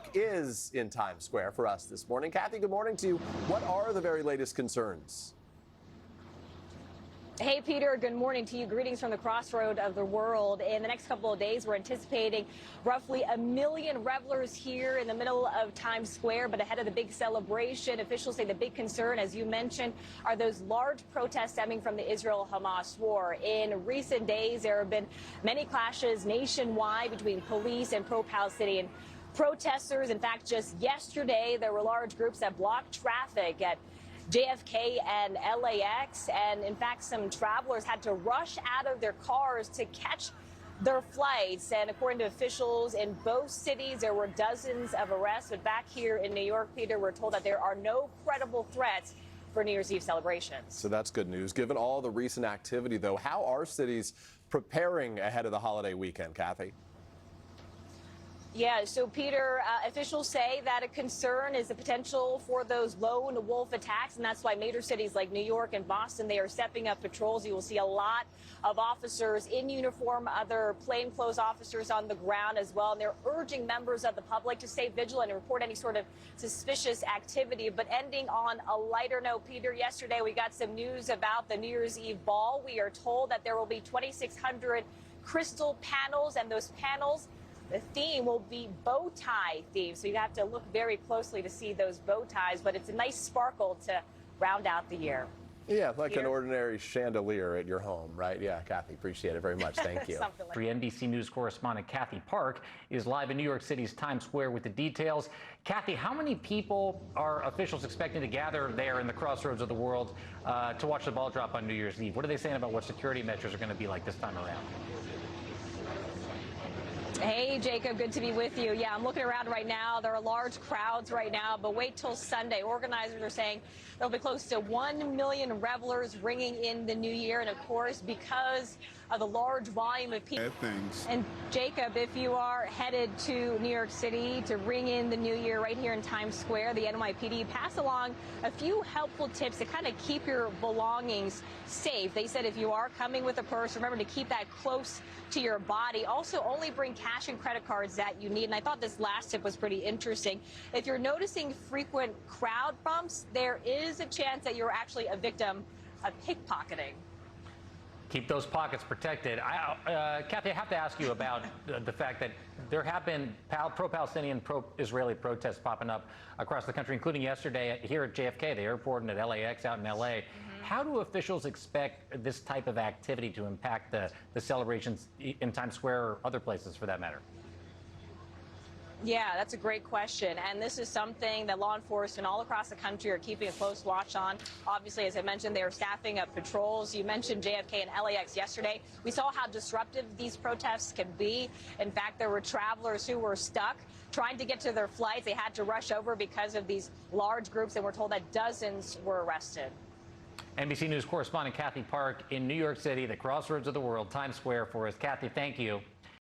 Park is in Times Square for us this morning. Kathy, good morning to you. What are the very latest concerns? Hey, Peter, good morning to you. Greetings from the crossroad of the world. In the next couple of days, we're anticipating roughly 1 million revelers here in the middle of Times Square. But ahead of the big celebration, officials say the big concern, as you mentioned, are those large protests stemming from the Israel-Hamas war. In recent days, there have been many clashes nationwide between police and pro-Palestinian protesters. In fact, just yesterday, there were large groups that blocked traffic at JFK and LAX, and in fact, some travelers had to rush out of their cars to catch their flights. And according to officials in both cities, there were dozens of arrests. But back here in New York, Peter, we're told that there are no credible threats for New Year's Eve celebrations. So that's good news. Given all the recent activity, though, how are cities preparing ahead of the holiday weekend, Kathy? Yeah, so Peter, officials say that a concern is the potential for those lone wolf attacks, and that's why major cities like New York and Boston, they are stepping up patrols. You will see a lot of officers in uniform, other plainclothes officers on the ground as well, and they're urging members of the public to stay vigilant and report any sort of suspicious activity. But ending on a lighter note, Peter, yesterday we got some news about the New Year's Eve ball. We are told that there will be 2,600 crystal panels, and those panels, the theme will be bow tie theme, so you have to look very closely to see those bow ties, but it's a nice sparkle to round out the year. Yeah, like an ordinary chandelier at your home, right? Yeah, Kathy, appreciate it very much. Thank you. Something like NBC News correspondent Kathy Park is live in New York City's Times Square with the details. Kathy, how many people are officials expecting to gather there in the crossroads of the world to watch the ball drop on New Year's Eve? What are they saying about what security measures are going to be like this time around? Hey, Jacob, good to be with you. Yeah, I'm looking around right now. There are large crowds right now, but wait till Sunday. Organizers are saying there'll be close to 1 million revelers ringing in the new year. And of course, because of the large volume of people. And Jacob, if you are headed to New York City to ring in the new year right here in Times Square, the NYPD passed along a few helpful tips to kind of keep your belongings safe. They said if you are coming with a purse, remember to keep that close to your body. Also, only bring cash and credit cards that you need. And I thought this last tip was pretty interesting. If you're noticing frequent crowd bumps, there is a chance that you're actually a victim of pickpocketing. Keep those pockets protected. Kathy, I have to ask you about the fact that there have been pro-Palestinian, pro-Israeli protests popping up across the country, including yesterday here at JFK, the airport, and at LAX out in LA. How do officials expect this type of activity to impact the celebrations in Times Square or other places for that matter? Yeah, that's a great question. And this is something that law enforcement all across the country are keeping a close watch on. Obviously, as I mentioned, they are staffing up patrols. You mentioned JFK and LAX yesterday. We saw how disruptive these protests can be. In fact, there were travelers who were stuck trying to get to their flights. They had to rush over because of these large groups, and we're told that dozens were arrested. NBC News correspondent Kathy Park in New York City, the crossroads of the world, Times Square for us. Kathy, thank you.